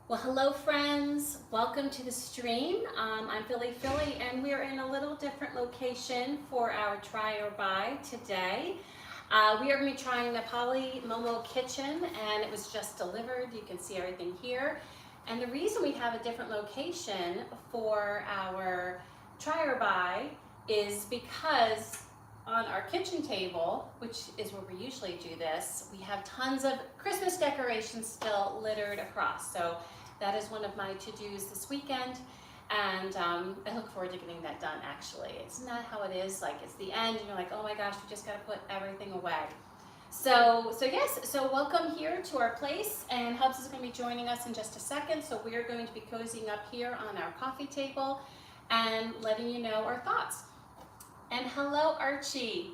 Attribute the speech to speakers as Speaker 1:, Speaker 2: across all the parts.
Speaker 1: Well, hello friends. Welcome to the stream. I'm Philly, and we're in a little different location for our try or buy today. We are going to be trying Nepali Momo Kitchen, and it was just delivered. You can see everything here. And the reason we have a different location for our try or buy is because on our kitchen table, which is where we usually do this, we have tons of Christmas decorations still littered across. So that is one of my to-dos this weekend, and I look forward to getting that done, actually. Isn't that how it is? Like, it's the end, and you're like, oh my gosh, we just got to put everything away. So welcome here to our place, and Hubs is going to be joining us in just a second. So we are going to be cozying up here on our coffee table and letting you know our thoughts. And hello, Archie.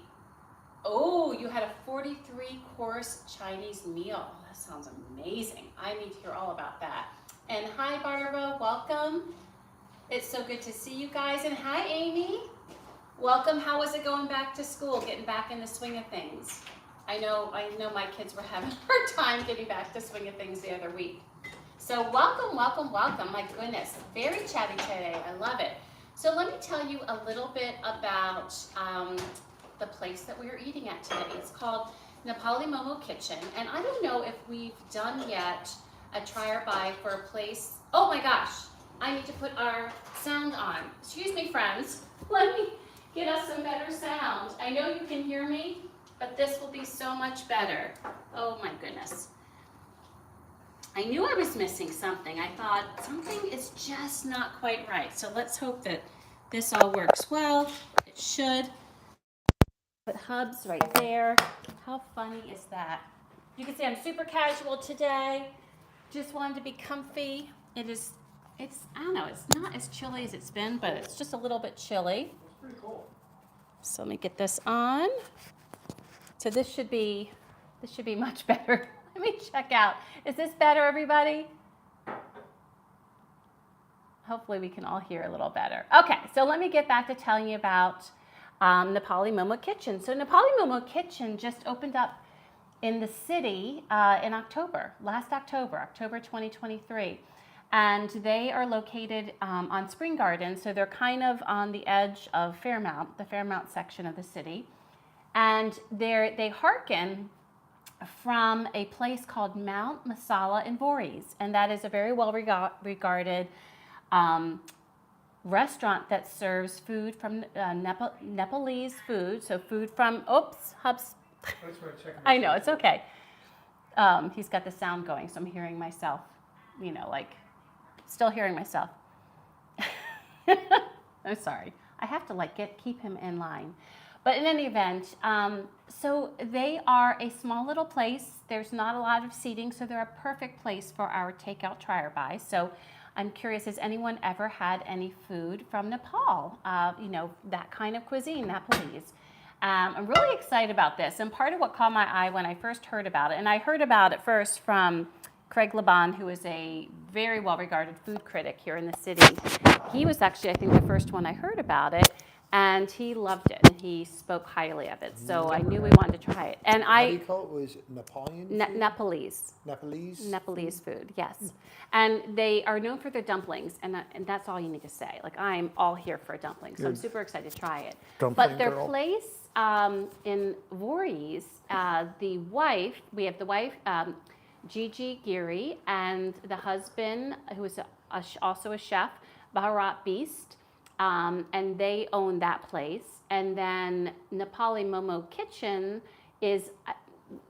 Speaker 1: Oh, you had a 43-course Chinese meal. That sounds amazing. I need to hear all about that. And hi, Barbara, welcome. It's so good to see you guys. And hi, Amy. Welcome. How was it going back to school, getting back in the swing of things? I know my kids were having a hard time getting back to swing of things the other week. So welcome. My goodness, very chatty today. I love it. So let me tell you a little bit about the place that we are eating at today. It's called Nepali Momo Kitchen, and I don't know if we've done yet a try or buy for a place. Oh my gosh, I need to put our sound on. Excuse me, friends. Let me get us some better sound. I know you can hear me, but this will be so much better. Oh my goodness. I knew I was missing something. I thought something is just not quite right. So let's hope that this all works well. It should. Put Hubs right there. How funny is that? You can see I'm super casual today. Just wanted to be comfy. I don't know, it's not as chilly as it's been, but it's just a little bit chilly.
Speaker 2: It's pretty cool.
Speaker 1: So let me get this on. So this should be much better. Let me check out. Is this better, everybody? Hopefully we can all hear a little better. Okay, so let me get back to telling you about Nepali Momo Kitchen. So Nepali Momo Kitchen just opened up in the city in last October 2023. And they are located on Spring Garden, so they're kind of on the edge of Fairmount, the Fairmount section of the city. And they hearken from a place called Mount Masala in Voorhees, and that is a very well regarded restaurant that serves food from Nepalese food, so food from, Hubs. I know, it's okay. He's got the sound going, so I'm hearing myself, still hearing myself. I'm sorry. I have to keep him in line. But in any event, so they are a small little place. There's not a lot of seating, so they're a perfect place for our takeout try or buy. So I'm curious, has anyone ever had any food from Nepal? That kind of cuisine, Nepalese. I'm really excited about this, and part of what caught my eye when I first heard about it, and I heard about it first from Craig Laban, who is a very well-regarded food critic here in the city. He was actually, I think, the first one I heard about it, and he loved it, and he spoke highly of it, so I knew we wanted to try it. And
Speaker 2: How do you call it? Was it Nepalian food?
Speaker 1: Nepalese. Nepalese food, yes. And they are known for their dumplings, and that's all you need to say. I'm all here for a dumpling, so I'm super excited to try it. But their place in Voorhees, we have the wife, Gigi Giri, and the husband, who is also a chef, Bharat Beast, and they own that place. And then Nepali Momo Kitchen is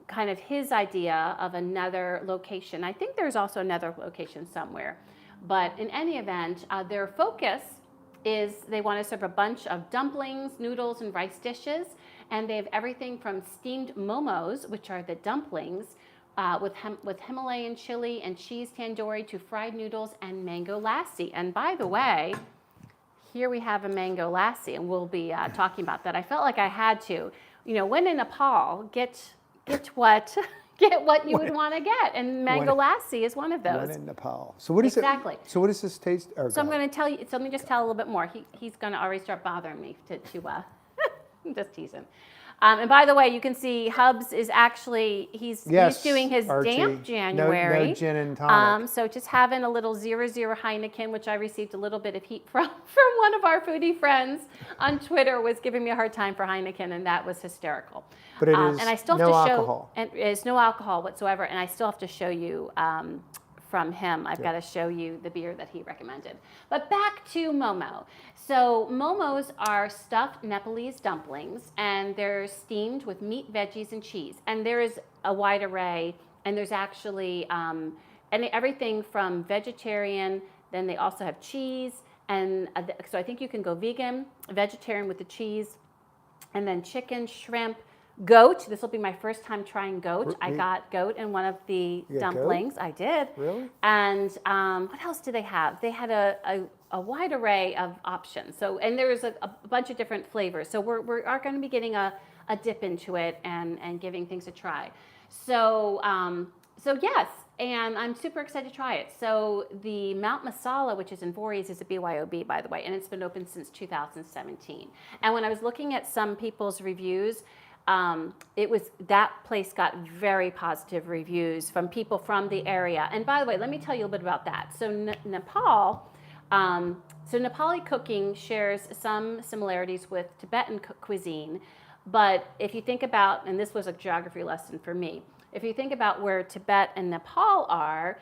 Speaker 1: kind of his idea of another location. I think there's also another location somewhere. But in any event, their focus is they want to serve a bunch of dumplings, noodles, and rice dishes. And they have everything from steamed momos, which are the dumplings, with Himalayan chili and cheese tandoori, to fried noodles and Mango Lassi. And by the way, here we have a Mango Lassi, and we'll be talking about that. I felt like I had to, when in Nepal, get what you would want to get, and Mango Lassi is one of those.
Speaker 2: When in Nepal. So what is
Speaker 1: exactly.
Speaker 2: So what does this taste?
Speaker 1: So I'm going to tell you. So let me just tell a little bit more. He's going to already start bothering me to I'm just teasing. And by the way, you can see Hubs is actually, he's doing his
Speaker 2: Archie.
Speaker 1: damp January.
Speaker 2: No gin and tonic.
Speaker 1: So just having a little 0-0 Heineken, which I received a little bit of heat from one of our foodie friends on Twitter, was giving me a hard time for Heineken, and that was hysterical.
Speaker 2: But it is
Speaker 1: and I still
Speaker 2: no
Speaker 1: have to
Speaker 2: alcohol.
Speaker 1: And it's no alcohol whatsoever, and I still have to show you from him. I've got to show you the beer that he recommended. But back to Momo. So Momos are stuffed Nepalese dumplings, and they're steamed with meat, veggies, and cheese. And there is a wide array, and there's actually everything from vegetarian, then they also have cheese, and so I think you can go vegan, vegetarian with the cheese, and then chicken, shrimp, goat. This will be my first time trying goat. I got goat in one of the dumplings. Goat? I did.
Speaker 2: Really?
Speaker 1: And what else did they have? They had a wide array of options. So, and there was a bunch of different flavors. So we are going to be getting a dip into it and giving things a try. So, so yes, and I'm super excited to try it. So the Mount Masala, which is in Voorhees, is a BYOB, by the way, and it's been open since 2017. And when I was looking at some people's reviews, that place got very positive reviews from people from the area. And by the way, let me tell you a little bit about that. So Nepal, so Nepali cooking shares some similarities with Tibetan cuisine. But if you think about, and this was a geography lesson for me, if you think about where Tibet and Nepal are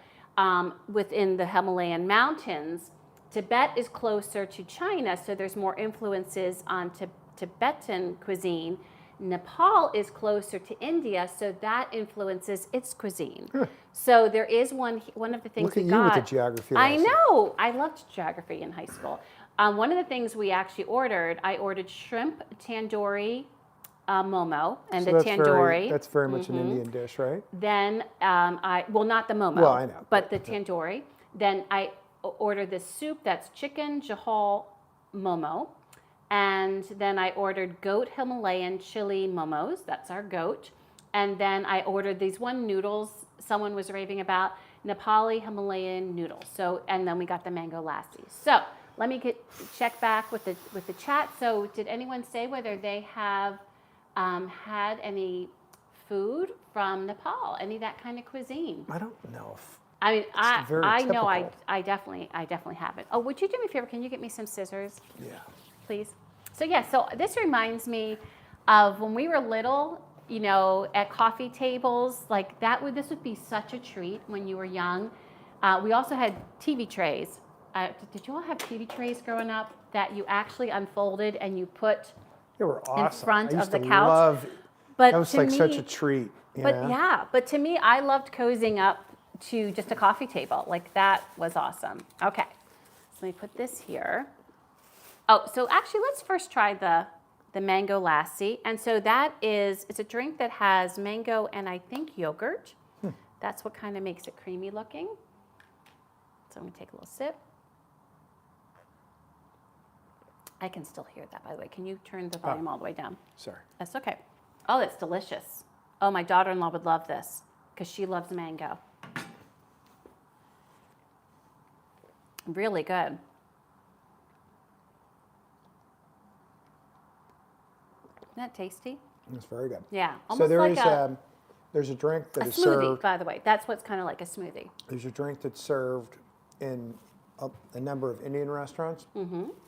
Speaker 1: within the Himalayan mountains, Tibet is closer to China, so there's more influences on Tibetan cuisine. Nepal is closer to India, so that influences its cuisine. So there is one of the things
Speaker 2: Look at
Speaker 1: we
Speaker 2: you
Speaker 1: got.
Speaker 2: with the geography
Speaker 1: I
Speaker 2: lesson.
Speaker 1: know. I loved geography in high school. One of the things we actually ordered, I ordered shrimp tandoori momo, and
Speaker 2: So
Speaker 1: the tandoori.
Speaker 2: That's very much an Indian dish, right?
Speaker 1: Then well, not the momo.
Speaker 2: Well, I know.
Speaker 1: But the tandoori. Then I ordered this soup that's chicken Jhol Momo. And then I ordered goat Himalayan Chilly Momos. That's our goat. And then I ordered these noodles someone was raving about, Nepali Himalayan Noodle. So, and then we got the Mango Lassi. So let me check back with the chat. So did anyone say whether they have had any food from Nepal, any of that kind of cuisine?
Speaker 2: I don't know.
Speaker 1: I mean, I know
Speaker 2: typical.
Speaker 1: I definitely haven't. Oh, would you do me a favor? Can you get me some scissors?
Speaker 2: Yeah.
Speaker 1: Please. So yeah, so this reminds me of when we were little, you know, at coffee tables, like this would be such a treat when you were young. We also had TV trays. Did you all have TV trays growing up that you actually unfolded and you put
Speaker 2: They were awesome.
Speaker 1: in front
Speaker 2: I used
Speaker 1: of the
Speaker 2: to
Speaker 1: couch?
Speaker 2: Love,
Speaker 1: But
Speaker 2: that was
Speaker 1: to
Speaker 2: like
Speaker 1: me,
Speaker 2: such a treat.
Speaker 1: But to me, I loved cozying up to just a coffee table. Like that was awesome. Okay, so let me put this here. Oh, so actually, let's first try the Mango Lassi. And so it's a drink that has mango and I think yogurt. That's what kind of makes it creamy looking. So I'm gonna take a little sip. I can still hear that, by the way. Can you turn the volume all the way down?
Speaker 2: Sorry.
Speaker 1: That's okay. Oh, that's delicious. Oh, my daughter-in-law would love this because she loves mango. Really good. Isn't that tasty?
Speaker 2: It's very good.
Speaker 1: Yeah,
Speaker 2: So
Speaker 1: almost like
Speaker 2: there's a drink that
Speaker 1: a
Speaker 2: is
Speaker 1: smoothie,
Speaker 2: served.
Speaker 1: by the way. That's what's kind of like a smoothie.
Speaker 2: There's a drink that's served in a number of Indian restaurants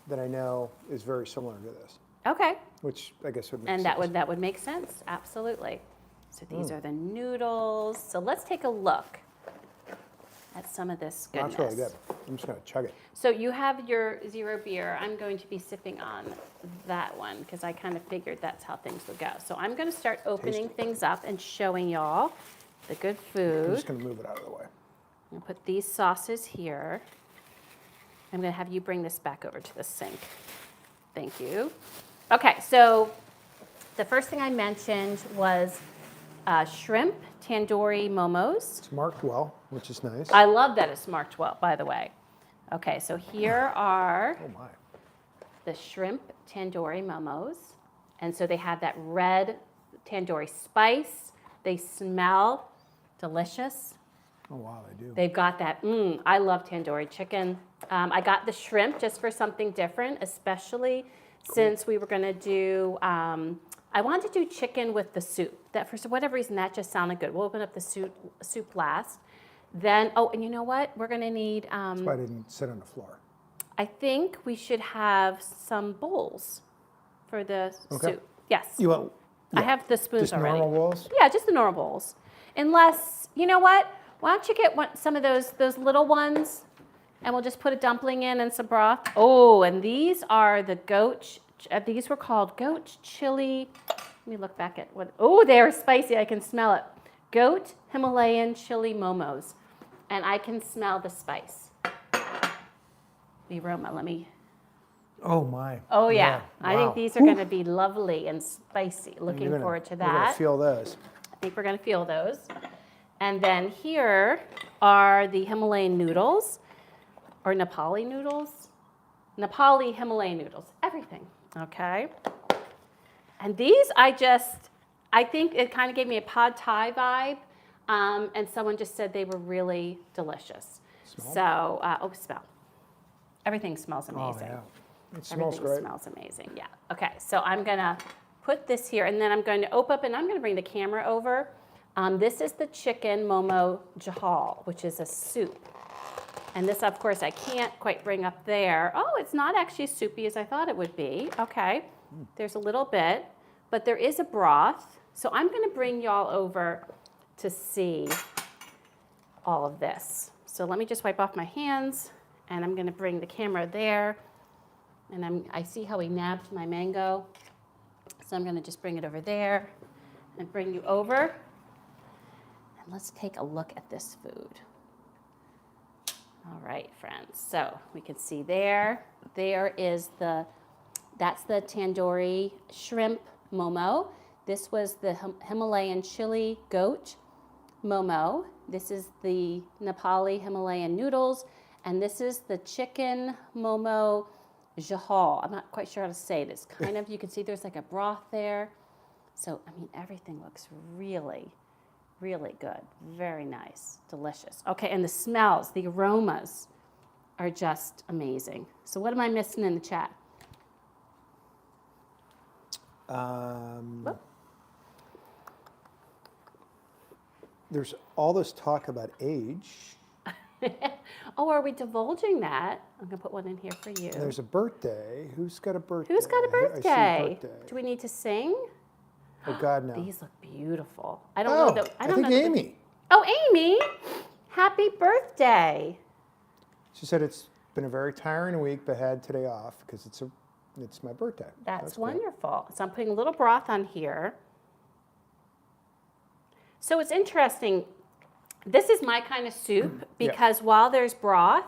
Speaker 2: that I know is very similar to this,
Speaker 1: Okay.
Speaker 2: which I guess would make
Speaker 1: And
Speaker 2: sense.
Speaker 1: that would make sense, absolutely. So these are the noodles. So let's take a look at some of this
Speaker 2: Well,
Speaker 1: goodness.
Speaker 2: that's really good. I'm just going to chug it.
Speaker 1: So you have your zero beer. I'm going to be sipping on that one because I kind of figured that's how things would go. So I'm going to start opening things up and showing y'all the good
Speaker 2: I'm
Speaker 1: food.
Speaker 2: just going to move it out of the way.
Speaker 1: I'm going to put these sauces here. I'm going to have you bring this back over to the sink. Thank you. Okay, so the first thing I mentioned was shrimp tandoori momos.
Speaker 2: It's marked well, which is nice.
Speaker 1: I love that it's marked well, by the way. Okay, so here are
Speaker 2: Oh my.
Speaker 1: the shrimp tandoori momos. And so they have that red tandoori spice. They smell delicious.
Speaker 2: Oh wow, they do.
Speaker 1: They've got that, I love tandoori chicken. I got the shrimp just for something different, especially since we were gonna do I wanted to do chicken with the soup. That for whatever reason, that just sounded good. We'll open up the soup last. Then, oh, and you know what? We're gonna need.
Speaker 2: That's why I didn't sit on the floor.
Speaker 1: I think we should have some bowls for the soup. Yes.
Speaker 2: You want?
Speaker 1: I have the spoons
Speaker 2: Just
Speaker 1: already.
Speaker 2: normal bowls?
Speaker 1: Yeah, just the normal bowls. Unless, you know what? Why don't you get some of those little ones, and we'll just put a dumpling in and some broth. Oh, and these are the goat. These were called goat chili. Let me look back at what. Oh, they are spicy. I can smell it. Goat Himalayan Chilly Momos, and I can smell the spice. The aroma. Let me.
Speaker 2: Oh my.
Speaker 1: Oh yeah. I think
Speaker 2: Wow.
Speaker 1: these are going to be lovely and spicy. Looking forward to that.
Speaker 2: We're gonna feel those.
Speaker 1: I think we're going to feel those. And then here are the Himalayan noodles, or Nepali noodles. Nepali Himalayan noodles, everything, okay? And these I think it kind of gave me a pad thai vibe, and someone just said they were really delicious.
Speaker 2: Smell?
Speaker 1: So, smell. Everything smells amazing.
Speaker 2: Oh yeah, it smells great.
Speaker 1: Everything smells amazing, yeah. Okay, so I'm gonna put this here, and then I'm going to open up, and I'm gonna bring the camera over. This is the chicken Momo Jhol, which is a soup. And this, of course, I can't quite bring up there. Oh, it's not actually as soupy as I thought it would be. Okay, there's a little bit, but there is a broth. So I'm gonna bring y'all over to see all of this. So let me just wipe off my hands, and I'm gonna bring the camera there. And I see how he nabbed my mango. So I'm gonna just bring it over there and bring you over. And let's take a look at this food. All right, friends, so we can see there is that's the Tandoori Shrimp Momo. This was the Himalayan Chilly Goat Momo. This is the Nepali Himalayan Noodles, and this is the Chicken Momo Jhol. I'm not quite sure how to say it. It's kind of, you can see there's like a broth there. So, I mean, everything looks really, really good. Very nice, delicious. Okay, and the smells, the aromas are just amazing. So what am I missing in the chat?
Speaker 2: There's all this talk about age.
Speaker 1: Oh, are we divulging that? I'm gonna put one in here for you.
Speaker 2: And there's a birthday. Who's got a birthday?
Speaker 1: Who's got a
Speaker 2: I see
Speaker 1: birthday?
Speaker 2: birthday.
Speaker 1: Do we need to sing?
Speaker 2: Oh God, no.
Speaker 1: These look beautiful. I don't know that.
Speaker 2: I
Speaker 1: don't
Speaker 2: think
Speaker 1: know that
Speaker 2: Amy.
Speaker 1: Oh, Amy! Happy birthday!
Speaker 2: She said it's been a very tiring week, but had today off because it's my birthday.
Speaker 1: That's
Speaker 2: cool.
Speaker 1: wonderful. So I'm putting a little broth on here. So it's interesting. This is my kind of soup because while there's broth,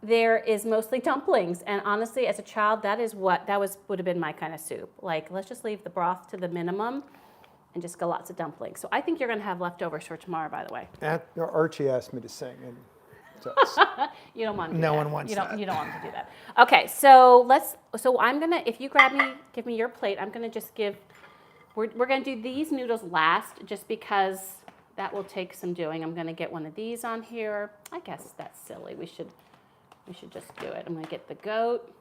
Speaker 1: there is mostly dumplings. And honestly, as a child, would have been my kind of soup. Like, let's just leave the broth to the minimum and just go lots of dumplings. So I think you're going to have leftovers for tomorrow, by the way.
Speaker 2: Archie asked me to sing, and so
Speaker 1: You don't want to do
Speaker 2: no
Speaker 1: that.
Speaker 2: one wants that.
Speaker 1: You don't want to do that. Okay, so I'm going to, if you give me your plate, I'm going to just we're going to do these noodles last just because that will take some doing. I'm going to get one of these on here. I guess that's silly. We should just do it. I'm going to get the goat.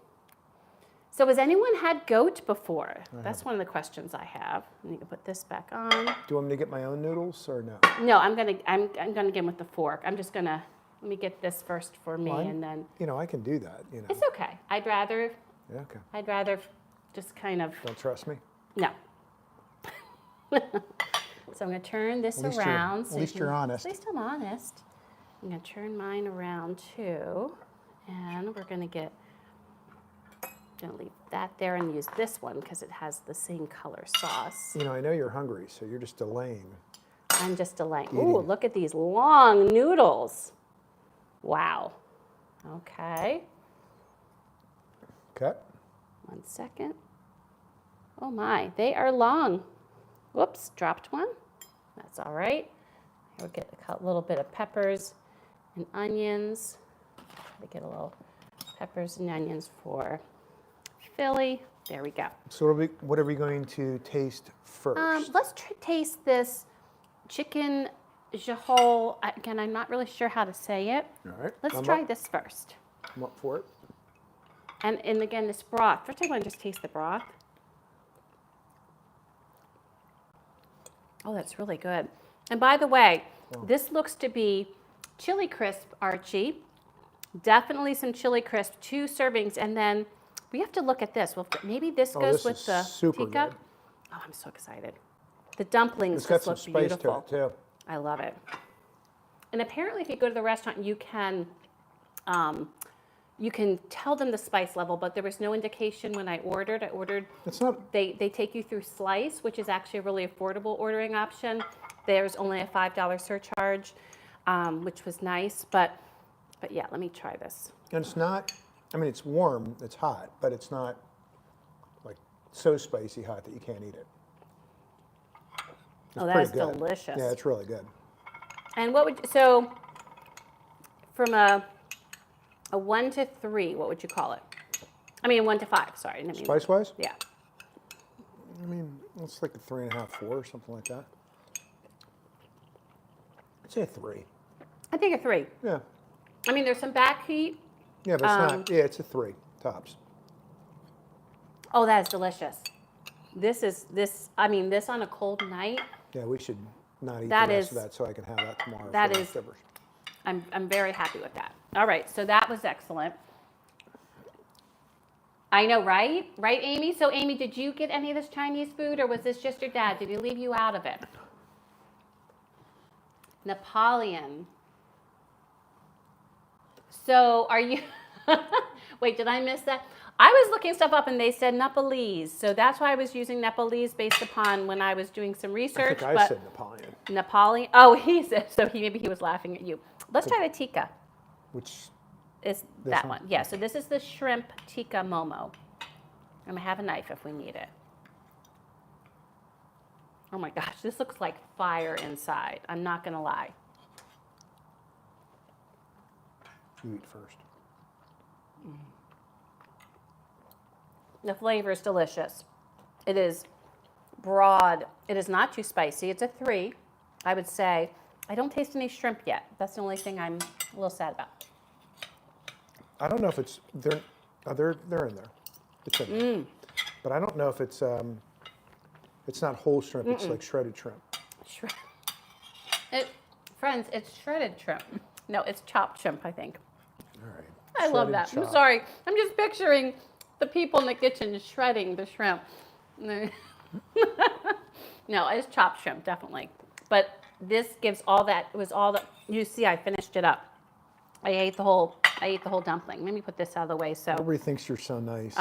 Speaker 1: So has anyone had goat before? That's one of the questions I have. And you can put this back on.
Speaker 2: Do you want me to get my own noodles or no?
Speaker 1: No, I'm gonna get them with the fork. I'm just gonna let me get this first for me, and then.
Speaker 2: I can do that.
Speaker 1: It's okay. I'd rather just kind of.
Speaker 2: Don't trust me?
Speaker 1: No. So I'm gonna turn this around.
Speaker 2: At least you're honest.
Speaker 1: At least I'm honest. I'm gonna turn mine around too, and we're gonna leave that there and use this one because it has the same color sauce.
Speaker 2: I know you're hungry, so you're just delaying.
Speaker 1: I'm just delaying. Ooh, look at these long noodles. Wow. Okay.
Speaker 2: Okay.
Speaker 1: 1 second. Oh my, they are long. Whoops, dropped one. That's all right. We'll get a little bit of peppers and onions. Try to get a little peppers and onions for Philly. There we go.
Speaker 2: So what are we going to taste first?
Speaker 1: Let's taste this chicken Jhol. Again, I'm not really sure how to say it.
Speaker 2: All right.
Speaker 1: Let's try this first.
Speaker 2: I'm up for it.
Speaker 1: And again, this broth. First, I want to just taste the broth. Oh, that's really good. And by the way, this looks to be chili crisp, Archie. Definitely some chili crisp, 2 servings, and then we have to look at this. Well, maybe this goes with the
Speaker 2: super
Speaker 1: tikka.
Speaker 2: good.
Speaker 1: Oh, I'm so excited. The dumplings
Speaker 2: It's got
Speaker 1: just
Speaker 2: some
Speaker 1: look
Speaker 2: spice
Speaker 1: beautiful.
Speaker 2: to it too.
Speaker 1: I love it. And apparently, if you go to the restaurant, you can tell them the spice level, but there was no indication when I ordered.
Speaker 2: It's not.
Speaker 1: They take you through Slice, which is actually a really affordable ordering option. There's only a $5 surcharge, which was nice. But yeah, let me try this.
Speaker 2: And it's not. I mean, it's warm. It's hot, but it's not like so spicy hot that you can't eat it. It's
Speaker 1: that's
Speaker 2: pretty good.
Speaker 1: delicious.
Speaker 2: Yeah, it's really good.
Speaker 1: And from a 1 to 3, what would you call it? I mean, 1 to 5. Sorry.
Speaker 2: Spice wise?
Speaker 1: Yeah.
Speaker 2: I mean, it's like a 3.5, 4, something like that. I'd say a 3.
Speaker 1: I think a 3.
Speaker 2: Yeah.
Speaker 1: I mean, there's some back heat.
Speaker 2: Yeah, but it's not. Yeah, it's a 3 tops.
Speaker 1: Oh, that is delicious. This on a cold night.
Speaker 2: Yeah, we should not eat
Speaker 1: That
Speaker 2: the rest
Speaker 1: is-
Speaker 2: of that so I can have that tomorrow.
Speaker 1: that
Speaker 2: for
Speaker 1: is-
Speaker 2: leftovers.
Speaker 1: I'm very happy with that. All right, so that was excellent. I know, right? Right, Amy? So, Amy, did you get any of this Chinese food, or was this just your dad? Did he leave you out of it? Nepalian. So, are you... Wait, did I miss that? I was looking stuff up, and they said Nepalese. So that's why I was using Nepalese based upon when I was doing some research.
Speaker 2: I think I said Nepalian.
Speaker 1: Nepali. Oh, he said, so maybe he was laughing at you. Let's try the tikka.
Speaker 2: Which
Speaker 1: Is
Speaker 2: This
Speaker 1: that
Speaker 2: one?
Speaker 1: one? Yeah, so this is the shrimp tikka momo. I'm gonna have a knife if we need it. Oh my gosh, this looks like fire inside. I'm not gonna lie.
Speaker 2: you eat first.
Speaker 1: The flavor is delicious. It is broad. It is not too spicy. It's a 3, I would say. I don't taste any shrimp yet. That's the only thing I'm a little sad about.
Speaker 2: I don't know if it's they're in there. It's in there. But I don't know if it's not whole shrimp. It's like shredded shrimp.
Speaker 1: Shrimp. Friends, it's shredded shrimp. No, it's chopped shrimp, I think.
Speaker 2: All right.
Speaker 1: I love that.
Speaker 2: Shredded
Speaker 1: I'm
Speaker 2: chop.
Speaker 1: sorry. I'm just picturing the people in the kitchen shredding the shrimp. No, it's chopped shrimp, definitely. But this gives all that. It was all that. You see, I finished it up. I ate the whole dumpling. Let me put this out of the way. So
Speaker 2: Everybody thinks you're so nice.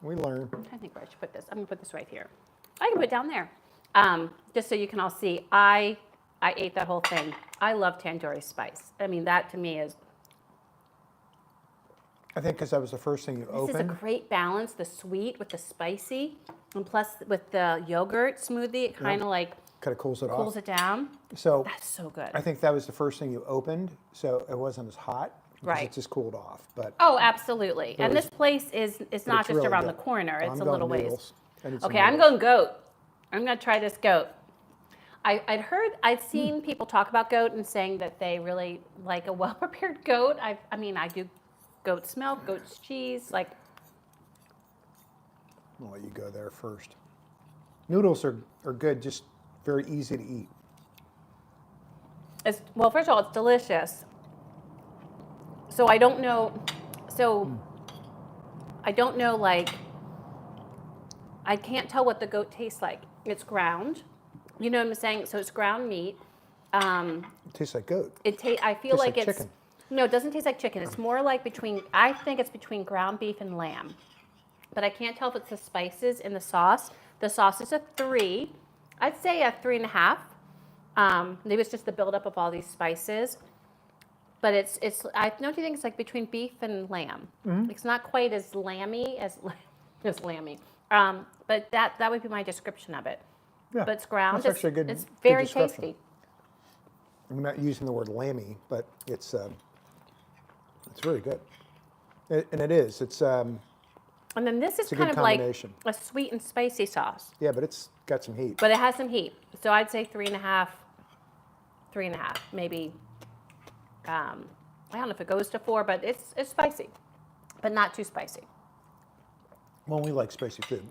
Speaker 2: We learn.
Speaker 1: I think where I should put this. I'm gonna put this right here. I can put it down there. Just so you can all see. I ate that whole thing. I love tandoori spice. I mean, that to me is.
Speaker 2: I think because that was the first thing you
Speaker 1: This
Speaker 2: opened.
Speaker 1: is a great balance, the sweet with the spicy, and plus with the yogurt smoothie, it kind of like
Speaker 2: Kind of cools it
Speaker 1: cools
Speaker 2: off.
Speaker 1: it down.
Speaker 2: So
Speaker 1: That's so good.
Speaker 2: I think that was the first thing you opened, so it wasn't as hot. Because
Speaker 1: Right.
Speaker 2: It just cooled off. But
Speaker 1: Oh, absolutely. And
Speaker 2: was-
Speaker 1: this place is not
Speaker 2: it's
Speaker 1: just
Speaker 2: really
Speaker 1: around the
Speaker 2: good.
Speaker 1: corner.
Speaker 2: I'm
Speaker 1: It's a
Speaker 2: going
Speaker 1: little ways.
Speaker 2: noodles. I need some
Speaker 1: Okay, I'm
Speaker 2: noodles.
Speaker 1: going goat. I'm going to try this goat. I'd seen people talk about goat and saying that they really like a well-prepared goat. I do goat's milk, goat's cheese, like
Speaker 2: I'll let you go there first. Noodles are good, just very easy to eat.
Speaker 1: well, first of all, it's delicious. So I don't know, like, I can't tell what the goat tastes like. It's ground. You know what I'm saying? So it's ground meat.
Speaker 2: It tastes like goat.
Speaker 1: I feel
Speaker 2: Tastes
Speaker 1: like
Speaker 2: like
Speaker 1: it's
Speaker 2: chicken.
Speaker 1: no, it doesn't taste like chicken. It's more like I think it's between ground beef and lamb. But I can't tell if it's the spices in the sauce. The sauce is a 3. I'd say a 3.5. Maybe it's just the buildup of all these spices. But don't you think it's like between beef and lamb? It's not quite as lammy as lammy. But that would be my description of it.
Speaker 2: Yeah,
Speaker 1: But it's ground.
Speaker 2: that's actually a good.
Speaker 1: It's
Speaker 2: good
Speaker 1: very
Speaker 2: description.
Speaker 1: tasty.
Speaker 2: I'm not using the word lammy, but it's very good. And it is. It's
Speaker 1: And then this is
Speaker 2: a
Speaker 1: kind
Speaker 2: good
Speaker 1: of like
Speaker 2: combination.
Speaker 1: a sweet and spicy sauce.
Speaker 2: yeah, but it's got some heat.
Speaker 1: But it has some heat. So I'd say 3.5, maybe. I don't know if it goes to 4, but it's spicy, but not too spicy.
Speaker 2: Well, we like spicy food.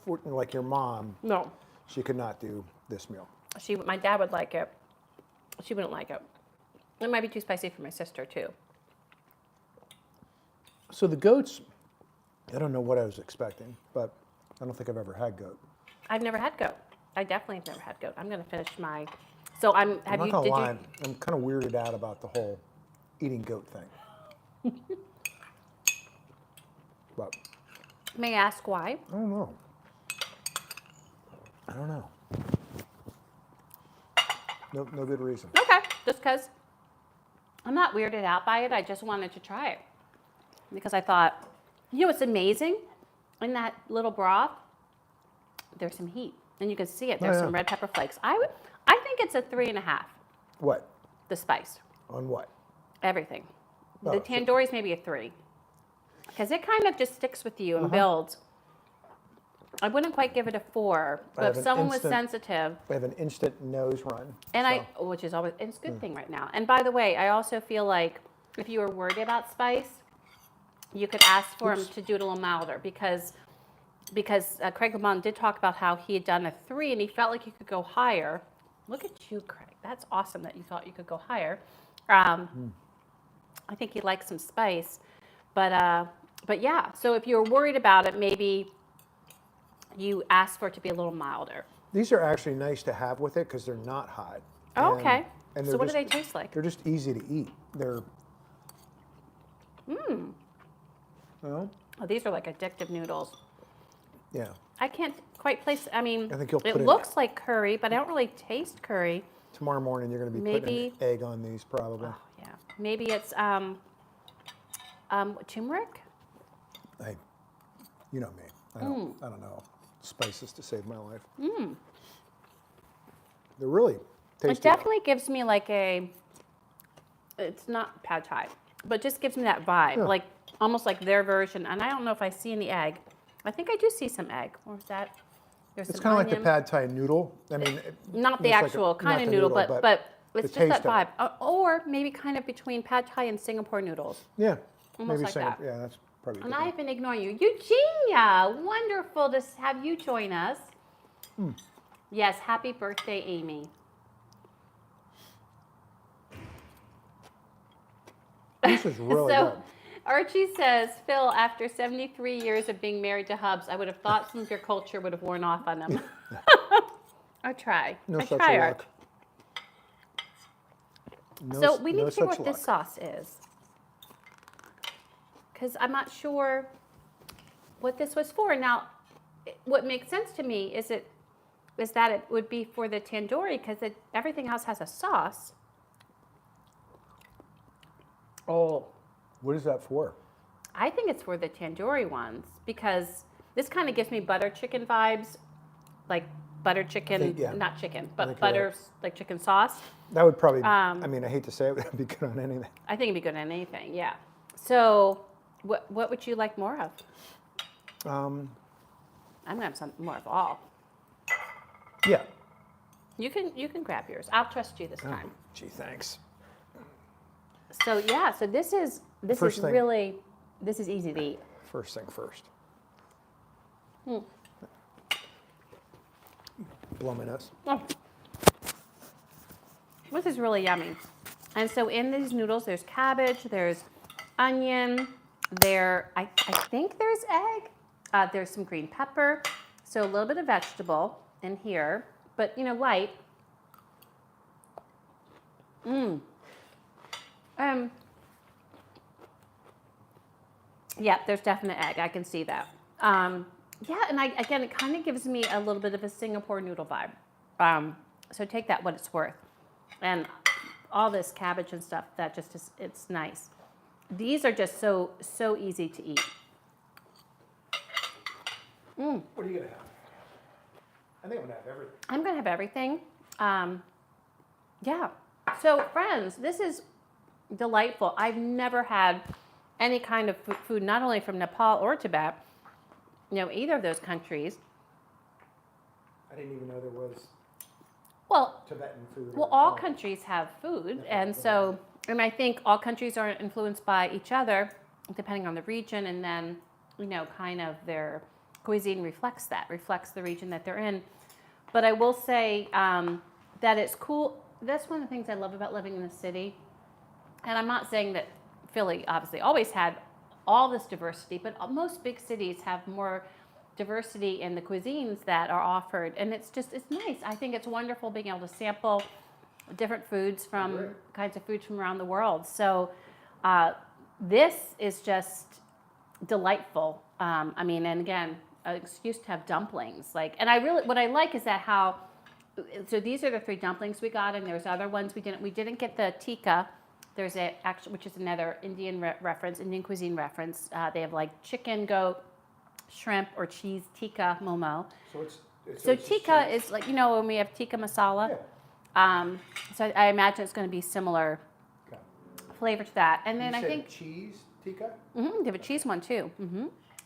Speaker 2: For, like your mom,
Speaker 1: No.
Speaker 2: she could not do this meal.
Speaker 1: My dad would like it. She wouldn't like it. It might be too spicy for my sister too.
Speaker 2: So the goats, I don't know what I was expecting, but I don't think I've ever had goat.
Speaker 1: I've never had goat. I definitely have never had goat. I'm gonna finish my. So I'm.
Speaker 2: I'm not gonna lie, I'm kind of weirded out about the whole eating goat thing. But
Speaker 1: May I ask why?
Speaker 2: I don't know. I don't know. No good reason.
Speaker 1: Okay, just because I'm not weirded out by it. I just wanted to try it because I thought, it's amazing in that little broth. There's some heat, and you can see it. There's some red pepper flakes. I think it's a 3.5.
Speaker 2: What?
Speaker 1: The spice.
Speaker 2: On what?
Speaker 1: Everything.
Speaker 2: Oh,
Speaker 1: The tandoori's maybe a 3 because it kind of just sticks with you and builds. I wouldn't quite give it a 4, but if someone was sensitive.
Speaker 2: I have an instant nose run.
Speaker 1: And which is always, it's a good thing right now. And by the way, I also feel like if you were worried about spice, you could ask for him to do it a little milder because Craig Lamont did talk about how he had done a 3 and he felt like he could go higher. Look at you, Craig. That's awesome that you thought you could go higher. I think he likes some spice, but yeah. So if you're worried about it, maybe you ask for it to be a little milder.
Speaker 2: These are actually nice to have with it because they're not hot.
Speaker 1: Oh, okay.
Speaker 2: And
Speaker 1: so what do they taste like?
Speaker 2: They're just easy to eat. They're. Well,
Speaker 1: Oh, these are like addictive noodles.
Speaker 2: yeah.
Speaker 1: I can't quite place. I mean,
Speaker 2: I think you'll put
Speaker 1: it looks like curry, but I don't really taste curry.
Speaker 2: Tomorrow morning you're going to be putting an egg on these probably.
Speaker 1: Oh, yeah. Maybe it's turmeric.
Speaker 2: Hey, you know me. I don't know spices to save my life. They're really tasty.
Speaker 1: It definitely gives me like it's not pad thai, but just gives me that vibe, like almost like their version. And I don't know if I see any egg. I think I do see some egg. Or is that? There's
Speaker 2: It's
Speaker 1: some
Speaker 2: kind of like
Speaker 1: onion.
Speaker 2: the pad thai noodle. I mean,
Speaker 1: Not the
Speaker 2: it's like
Speaker 1: actual
Speaker 2: not
Speaker 1: kind
Speaker 2: the
Speaker 1: of noodle, but it's
Speaker 2: the
Speaker 1: just that
Speaker 2: taste of
Speaker 1: vibe.
Speaker 2: it.
Speaker 1: Or maybe kind of between pad thai and Singapore noodles.
Speaker 2: Yeah,
Speaker 1: Almost
Speaker 2: maybe
Speaker 1: like
Speaker 2: same.
Speaker 1: that.
Speaker 2: Yeah, that's probably.
Speaker 1: And
Speaker 2: good.
Speaker 1: I've been ignoring you. Eugenia, wonderful to have you join us. Yes, happy birthday, Amy.
Speaker 2: This is really good.
Speaker 1: Archie says, Phil, after 73 years of being married to Hubs, I would have thought some of your culture would have worn off on them. I try.
Speaker 2: No
Speaker 1: I
Speaker 2: such
Speaker 1: try,
Speaker 2: luck.
Speaker 1: Art. So we need to figure what this sauce is. Because I'm not sure what this was for. Now, what makes sense to me is that it would be for the tandoori because everything else has a sauce. Oh.
Speaker 2: What is that for?
Speaker 1: I think it's for the tandoori ones because this kind of gives me butter chicken vibes, like butter chicken, not chicken, but butter, like chicken sauce.
Speaker 2: That would probably, I mean, I hate to say it, but it would be good on anything.
Speaker 1: I think it'd be good on anything, yeah. So what would you like more of? I'm going to have some more of all.
Speaker 2: Yeah.
Speaker 1: You can grab yours. I'll trust you this time.
Speaker 2: Gee, thanks.
Speaker 1: So yeah, so this is easy to eat.
Speaker 2: First thing first. Blow my nose.
Speaker 1: Oh. This is really yummy. And so in these noodles, there's cabbage, there's onion, I think there's egg, there's some green pepper, so a little bit of vegetable in here, but light. Yeah, there's definite egg. I can see that. Yeah, and again, it kind of gives me a little bit of a Singapore noodle vibe. So take that what it's worth. And all this cabbage and stuff, that just is, it's nice. These are just so easy to eat.
Speaker 2: What are you going to have? I think I'm going to have everything.
Speaker 1: I'm going to have everything. Yeah. So friends, this is delightful. I've never had any kind of food, not only from Nepal or Tibet, either of those countries.
Speaker 2: I didn't even know there was Tibetan food.
Speaker 1: Well, all countries have food, and so, and I think all countries are influenced by each other, depending on the region, and then, kind of their cuisine reflects the region that they're in. But I will say that it's cool. That's one of the things I love about living in the city. And I'm not saying that Philly obviously always had all this diversity, but most big cities have more diversity in the cuisines that are offered. And it's nice. I think it's wonderful being able to sample different foods from kinds of foods from around the world. So this is just delightful. I mean, and again, an excuse to have dumplings. And what I like is that so these are the 3 dumplings we got, and there's other ones we didn't get the tikka. There's which is another Indian Indian cuisine reference. They have like chicken, goat, shrimp, or cheese tikka momo. So tikka is like, when we have tikka masala.
Speaker 2: Yeah.
Speaker 1: So I imagine it's going to be similar flavor to that. And then
Speaker 2: you
Speaker 1: I
Speaker 2: said
Speaker 1: think
Speaker 2: cheese tikka.
Speaker 1: They have a cheese one too.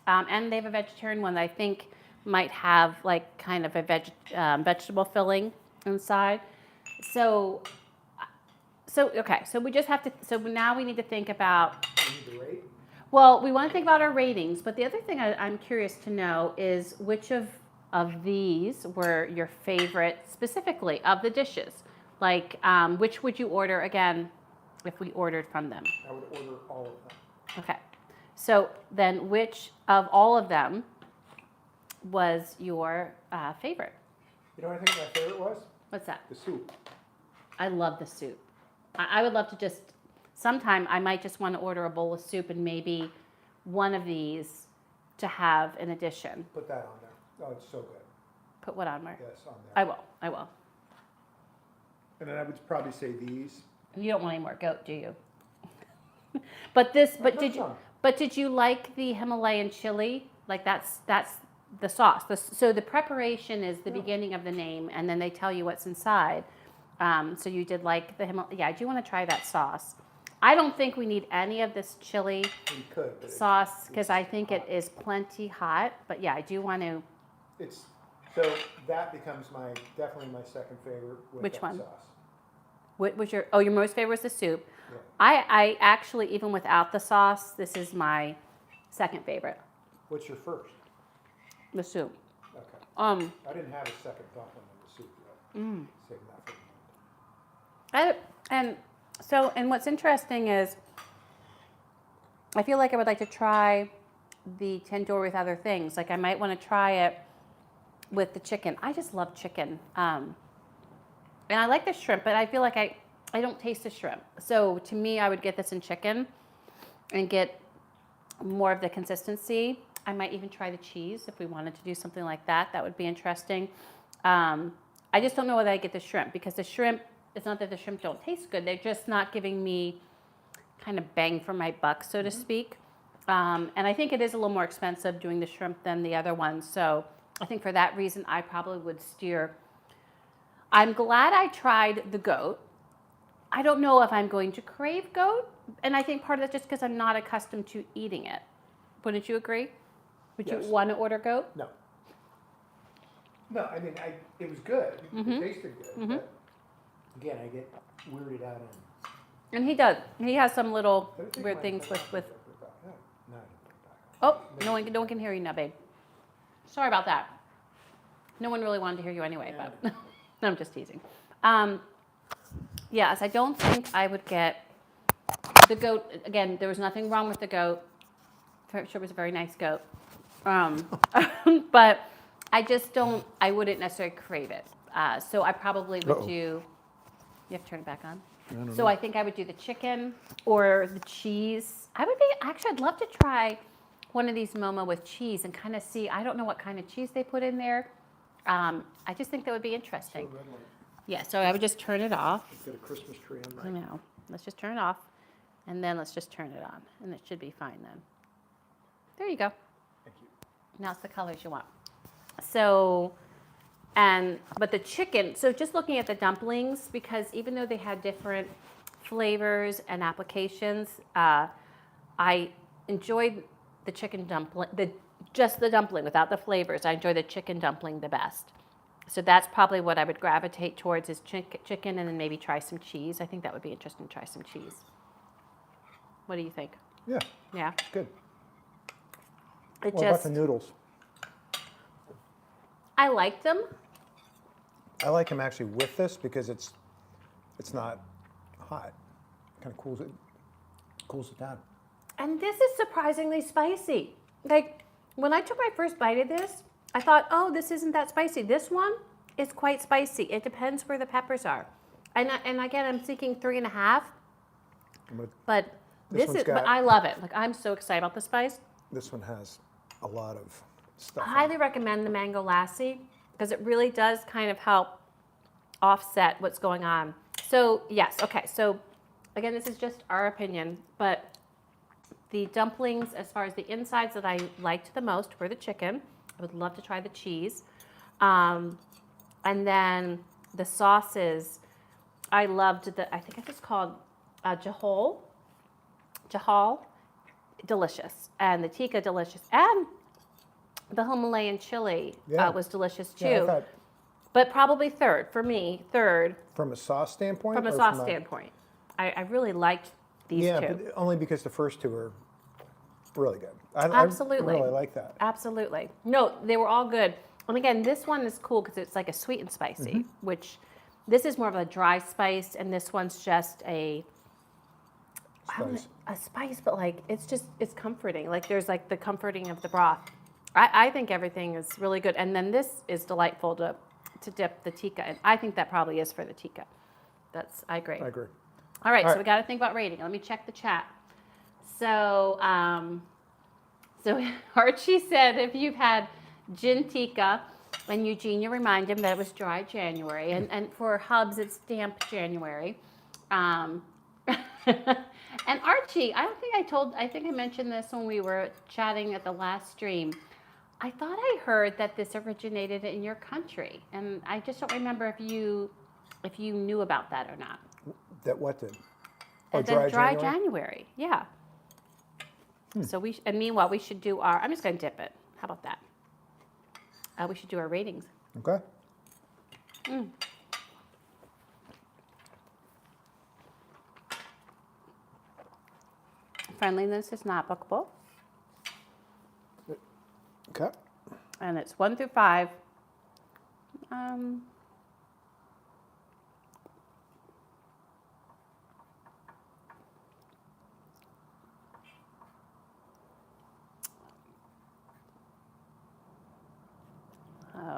Speaker 1: And they have a vegetarian one that I think might have like kind of a vegetable filling inside. So okay. So we just have to. So now we need to think about.
Speaker 2: You need to rate?
Speaker 1: Well, we want to think about our ratings, but the other thing I'm curious to know is which of these were your favorite specifically of the dishes? Like, which would you order again if we ordered from them?
Speaker 2: I would order all of them.
Speaker 1: Okay. So then which of all of them was your favorite?
Speaker 2: You know what I think my favorite was?
Speaker 1: What's that?
Speaker 2: The soup.
Speaker 1: I love the soup. I would love to sometime I might just want to order a bowl of soup and maybe one of these to have in addition.
Speaker 2: Put that on there. Oh, it's so good.
Speaker 1: Put what on there?
Speaker 2: Yes, on there.
Speaker 1: I will.
Speaker 2: And then I would probably say these.
Speaker 1: You don't want any more goat, do you? But did you like the Himalayan chili? Like that's the sauce. So the preparation is the beginning of the name, and then they tell you what's inside. So you did like the Himalayan. Yeah, I do want to try that sauce. I don't think we need any of this chili sauce because I think it is plenty hot. But yeah, I do want to.
Speaker 2: So that becomes definitely my second favorite.
Speaker 1: Which
Speaker 2: that
Speaker 1: one?
Speaker 2: Sauce.
Speaker 1: What was your most favorite was the soup.
Speaker 2: Yeah.
Speaker 1: I actually, even without the sauce, this is my second favorite.
Speaker 2: What's your first?
Speaker 1: The soup.
Speaker 2: Okay. I didn't have a second dumpling in the soup yet. Save that for the moment.
Speaker 1: And what's interesting is I feel like I would like to try the tandoori with other things. Like I might want to try it with the chicken. I just love chicken. And I like the shrimp, but I feel like I don't taste the shrimp. So to me, I would get this in chicken and get more of the consistency. I might even try the cheese if we wanted to do something like that. That would be interesting. I just don't know whether I get the shrimp because the shrimp, it's not that the shrimp don't taste good. They're just not giving me kind of bang for my buck, so to speak. And I think it is a little more expensive doing the shrimp than the other ones. So I think for that reason, I probably would steer. I'm glad I tried the goat. I don't know if I'm going to crave goat. And I think part of that just because I'm not accustomed to eating it. Wouldn't you agree? Would you want to order goat?
Speaker 2: No. No, I mean, it was good. It tasted good. But again, I get weirded out on.
Speaker 1: And he does. He has some little weird things with. Oh, no one can hear you now, babe. Sorry about that. No one really wanted to hear you anyway, but no, I'm just teasing. Yes, I don't think I would get the goat. Again, there was nothing wrong with the goat. I'm sure it was a very nice goat. But I just don't, I wouldn't necessarily crave it. So I probably would do, you have to turn it back on? So I think I would do the chicken or the cheese. I'd love to try one of these momo with cheese and kind of see, I don't know what kind of cheese they put in there. I just think that would be interesting. Yeah, so I would just turn it off.
Speaker 2: Get a Christmas tree on
Speaker 1: I know. Let's just turn it off. And then let's just turn it on. And it should be fine then. There you go.
Speaker 2: Thank you.
Speaker 1: Now it's the colors you want. So, but the chicken, so just looking at the dumplings, because even though they had different flavors and applications, I enjoyed the chicken dumpling, just the dumpling without the flavors. I enjoy the chicken dumpling the best. So that's probably what I would gravitate towards is chicken and then maybe try some cheese. I think that would be interesting to try some cheese. What do you think?
Speaker 2: Yeah.
Speaker 1: Yeah?
Speaker 2: Good.
Speaker 1: What
Speaker 2: about the noodles?
Speaker 1: I liked them.
Speaker 2: I like them actually with this because it's not hot. Kind of cools it down.
Speaker 3: And this is surprisingly spicy. Like, when I took my first bite of this, I thought, oh, this isn't that spicy. This one is quite spicy. It depends where the peppers are. And again, I'm thinking 3.5. But but I love it. Like, I'm so excited about the spice.
Speaker 2: This one has a lot of stuff.
Speaker 3: I highly recommend the Mango Lassi because it really does kind of help offset what's going on. So, yes, okay. So, again, this is just our opinion, but the dumplings, as far as the insides that I liked the most, were the chicken. I would love to try the cheese. And then the sauces, I loved I think it's called Jhol, delicious. And the tikka, delicious. And the Himalayan chili was delicious too.
Speaker 2: Yeah,
Speaker 3: but probably third, for me, third.
Speaker 2: From a sauce standpoint?
Speaker 3: From a sauce standpoint. I really liked these two.
Speaker 2: Yeah, but only because the first two are really good.
Speaker 3: Absolutely.
Speaker 2: I really like that.
Speaker 3: Absolutely. No, they were all good. And again, this one is cool because it's like a sweet and spicy, which this is more of a dry spice, and this one's just a spice, but like it's comforting. Like there's like the comforting of the broth. I think everything is really good. And then this is delightful to dip the tikka in. I think that probably is for the tikka. I agree.
Speaker 2: I agree.
Speaker 3: All right, so we got to think about rating. Let me check the chat. So, so Archie said if you've had gin tikka, and Eugenia reminded him that it was dry January, and for Hubs it's damp January. And Archie, I think I mentioned this when we were chatting at the last stream. I thought I heard that this originated in your country, and I just don't remember if you knew about that or not.
Speaker 2: That what did? Oh,
Speaker 3: dry January. Yeah. So and meanwhile we should do I'm just going to dip it. How about that? We should do our ratings.
Speaker 2: Okay.
Speaker 3: Friendliness is not bookable.
Speaker 2: Okay.
Speaker 3: And it's 1 through 5.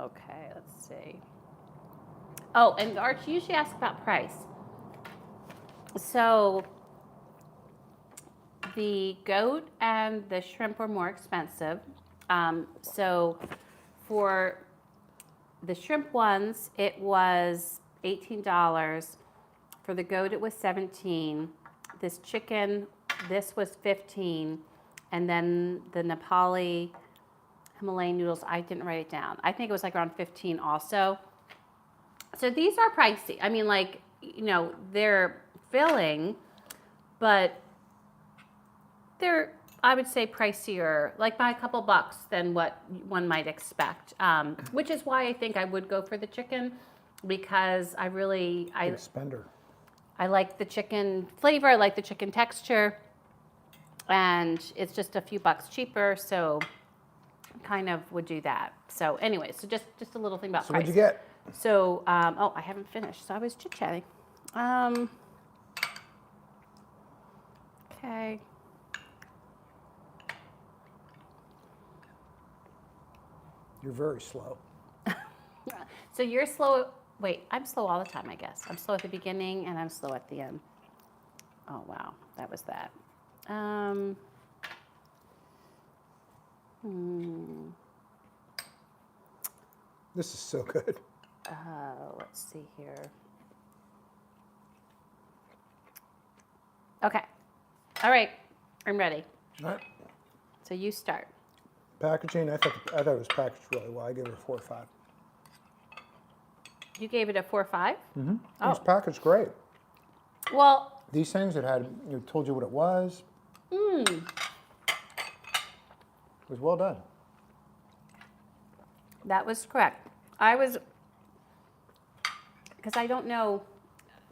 Speaker 3: Okay, let's see. Oh, and Arch usually asks about price. So the goat and the shrimp were more expensive. So for the shrimp ones, it was $18. For the goat, it was $17. This chicken, this was $15. And then the Nepali Himalayan noodles, I didn't write it down. I think it was like around $15 also. So these are pricey. I mean, like, you know, they're filling, but they're, I would say, pricier, like by a couple bucks than what one might expect. Which is why I think I would go for the chicken, because I
Speaker 2: spender.
Speaker 3: I like the chicken flavor, I like the chicken texture, and it's just a few bucks cheaper, so kind of would do that. So anyway, so just a little thing about price.
Speaker 2: What'd you get?
Speaker 3: So, I haven't finished, so I was chit-chatting. Okay.
Speaker 2: You're very slow.
Speaker 3: So you're slow. Wait, I'm slow all the time, I guess. I'm slow at the beginning and I'm slow at the end. Oh, wow. That was that.
Speaker 2: This is so good.
Speaker 3: Let's see here. Okay. All right. I'm ready.
Speaker 2: All right.
Speaker 3: So you start.
Speaker 2: Packaging, I thought it was packaged really well. I gave it a 4 or 5.
Speaker 3: You gave it a 4 or 5?
Speaker 2: Mm-hmm. It was packaged great.
Speaker 3: Well,
Speaker 2: These things that had, told you what it was. It was well done.
Speaker 3: that was correct. Because I don't know,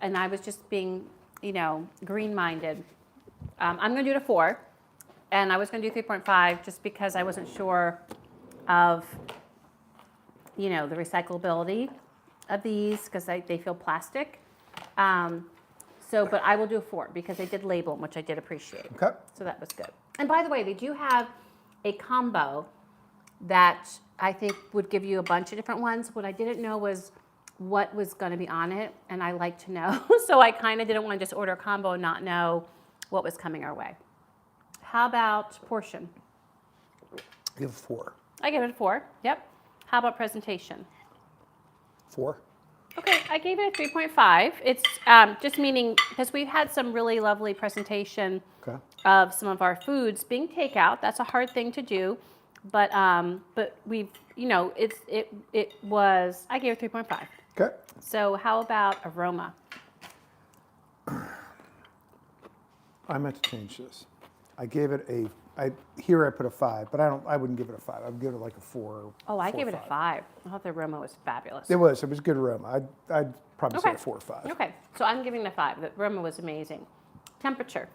Speaker 3: and I was just being, green-minded. I'm going to do it a 4, and I was going to do 3.5 just because I wasn't sure of, the recyclability. of these because they feel plastic. But I will do a 4 because they did label them, which I did appreciate.
Speaker 2: Okay.
Speaker 3: So that was good. And by the way, they do have a combo that I think would give you a bunch of different ones. What I didn't know was what was going to be on it, and I like to know. So I kind of didn't want to just order a combo and not know what was coming our way. How about portion?
Speaker 2: Give 4.
Speaker 3: I gave it a 4. Yep. How about presentation?
Speaker 2: 4.
Speaker 3: Okay, I gave it a 3.5. It's just meaning because we've had some really lovely presentation
Speaker 2: Okay.
Speaker 3: of some of our foods being takeout. That's a hard thing to do, but we've it was I gave it 3.5.
Speaker 2: Okay.
Speaker 3: So how about aroma?
Speaker 2: I meant to change this. I gave it I put a 5, but I wouldn't give it a 5. I'd give it like a 4.
Speaker 3: Oh, I gave it a 5. I thought the aroma was fabulous.
Speaker 2: It was good aroma. I'd probably say
Speaker 3: Okay.
Speaker 2: a 4 or 5.
Speaker 3: Okay, so I'm giving it a 5. The aroma was amazing. Temperature.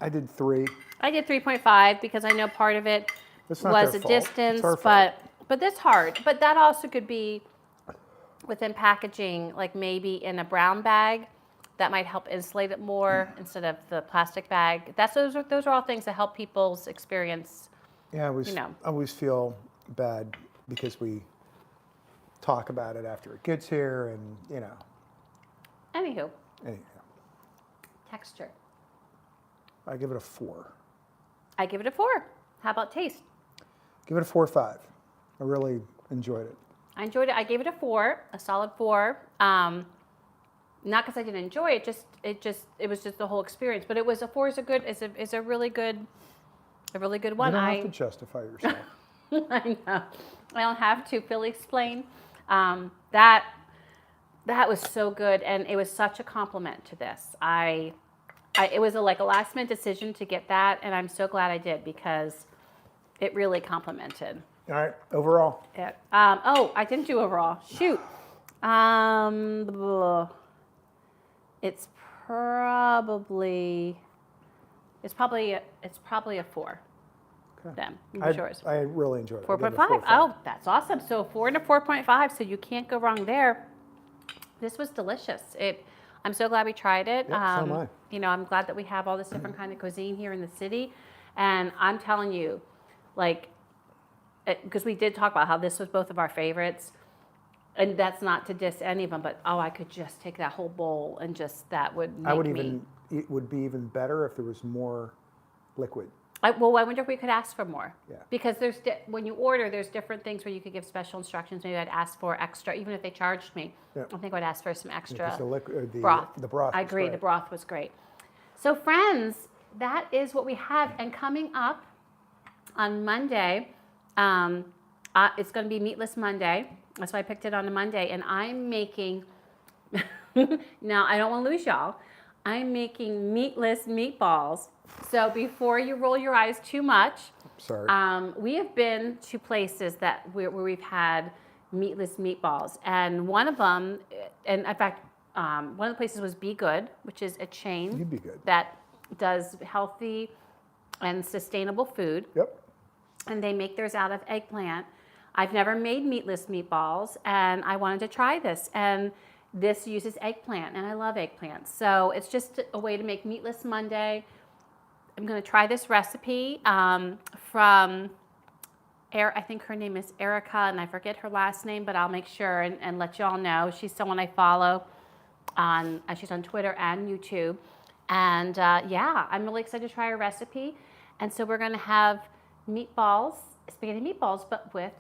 Speaker 2: I did 3.
Speaker 3: I did 3.5 because I know part of it
Speaker 2: That's not
Speaker 3: was
Speaker 2: their
Speaker 3: a
Speaker 2: fault. It's
Speaker 3: distance,
Speaker 2: our fault.
Speaker 3: but that's hard. But that also could be within packaging, like maybe in a brown bag, that might help insulate it more instead of the plastic bag. Those are all things that help people's experience.
Speaker 2: Yeah, I always feel bad because we talk about it after it gets here, and
Speaker 3: Anywho,
Speaker 2: anyhow,
Speaker 3: texture.
Speaker 2: I give it a 4.
Speaker 3: I give it a 4. How about taste?
Speaker 2: Give it a 4 or 5. I really enjoyed it.
Speaker 3: I enjoyed it. I gave it a 4, a solid 4. Not because I didn't enjoy it, it was just the whole experience. But it was a 4 is a really good one.
Speaker 2: You don't have to justify yourself.
Speaker 3: I know. I don't have to. Philly explain. That was so good, and it was such a compliment to this. It was like a last minute decision to get that, and I'm so glad I did because it really complimented
Speaker 2: All right, overall.
Speaker 3: it. I didn't do overall. Shoot. It's probably a 4.
Speaker 2: Okay.
Speaker 3: Then yours.
Speaker 2: I really enjoyed it. I gave it a
Speaker 3: 4.5.
Speaker 2: 4 or 5.
Speaker 3: Oh, that's awesome. So a 4 and a 4.5. So you can't go wrong there. This was delicious. I'm so glad we tried it.
Speaker 2: Yeah, so am I.
Speaker 3: I'm glad that we have all this different kind of cuisine here in the city. And I'm telling you, because we did talk about how this was both of our favorites. And that's not to diss any of them, but I could just take that whole bowl and that would make
Speaker 2: It would be even better if there was more liquid.
Speaker 3: I wonder if we could ask for more.
Speaker 2: Yeah.
Speaker 3: Because when you order, there's different things where you could give special instructions. Maybe I'd ask for extra, even if they charged me.
Speaker 2: Yeah.
Speaker 3: I think I'd ask for some extra
Speaker 2: Broth.
Speaker 3: broth.
Speaker 2: The broth.
Speaker 3: I
Speaker 2: was
Speaker 3: agree.
Speaker 2: great.
Speaker 3: The broth was great. So friends, that is what we have. And coming up on Monday, it's going to be Meatless Monday. That's why I picked it on a Monday. And I'm making, now I don't want to lose y'all, I'm making meatless meatballs. So before you roll your eyes too much,
Speaker 2: Sorry.
Speaker 3: we have been to places where we've had meatless meatballs. And one of them, and in fact, one of the places was Be Good, which is a chain
Speaker 2: You'd be good.
Speaker 3: that does healthy and sustainable food.
Speaker 2: Yep.
Speaker 3: And they make theirs out of eggplant. I've never made meatless meatballs, and I wanted to try this. And this uses eggplant, and I love eggplant. So it's just a way to make Meatless Monday. I'm going to try this recipe from, I think her name is Erica, and I forget her last name, but I'll make sure and let y'all know. She's someone I follow she's on Twitter and YouTube. And I'm really excited to try her recipe. And so we're going to have spaghetti meatballs, but with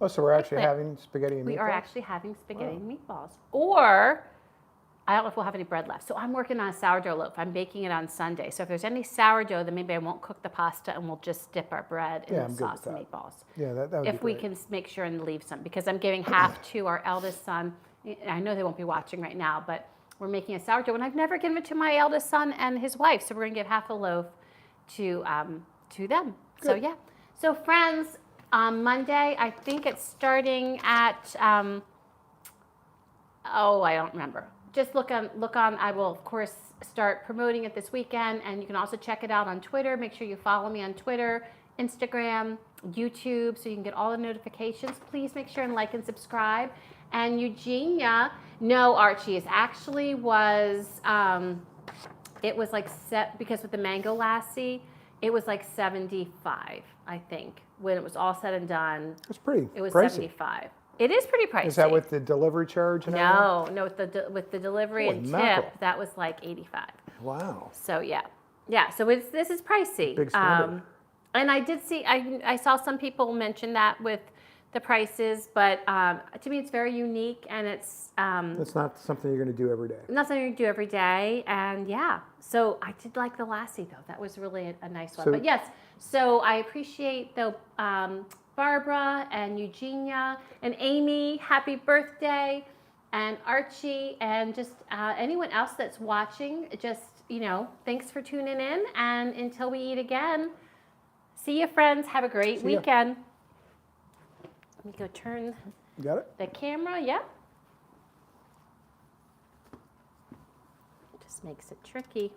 Speaker 2: Oh, so we're actually
Speaker 3: eggplant.
Speaker 2: having spaghetti and meatballs?
Speaker 3: We are actually having spaghetti and meatballs. Or, I don't know if we'll have any bread left. So I'm working on a sourdough loaf. I'm baking it on Sunday. So if there's any sourdough, then maybe I won't cook the pasta and we'll just dip our bread in
Speaker 2: Yeah,
Speaker 3: the
Speaker 2: I'm good
Speaker 3: sauce
Speaker 2: with
Speaker 3: and
Speaker 2: that.
Speaker 3: meatballs.
Speaker 2: Yeah, that would be
Speaker 3: If we
Speaker 2: great.
Speaker 3: can make sure and leave some, because I'm giving half to our eldest son. I know they won't be watching right now, but we're making a sourdough, and I've never given it to my eldest son and his wife. So we're going to give half a loaf to them. So
Speaker 2: Good.
Speaker 3: yeah. So friends, on Monday, I think it's starting at, I don't remember. Just look on. I will, of course, start promoting it this weekend, and you can also check it out on Twitter. Make sure you follow me on Twitter, Instagram, YouTube, so you can get all the notifications. Please make sure and like and subscribe. And Eugenia, no, Archie, it actually was, it was like because with the Mango Lassi, it was like 75, I think, when it was all said and done.
Speaker 2: That's pretty
Speaker 3: It was
Speaker 2: pricey.
Speaker 3: 75. It is pretty pricey.
Speaker 2: Is that with the delivery charge and everything?
Speaker 3: No, with the delivery
Speaker 2: Holy
Speaker 3: and
Speaker 2: mackerel.
Speaker 3: tip, that was like 85.
Speaker 2: Wow.
Speaker 3: So yeah. So this is pricey.
Speaker 2: Big spender.
Speaker 3: And I did see, I saw some people mention that with the prices, but to me it's very unique, and it's
Speaker 2: That's not something you're going to do every day.
Speaker 3: not something you do every day. And yeah, so I did like the lassi though. That was really a nice one.
Speaker 2: So-
Speaker 3: But yes, so I appreciate the Barbara and Eugenia and Amy, happy birthday, and Archie, and just anyone else that's watching, just, thanks for tuning in, and until we eat again, see you, friends. Have a great
Speaker 2: See ya.
Speaker 3: weekend. Let me go turn
Speaker 2: Got it?
Speaker 3: the camera. Yep. Just makes it tricky.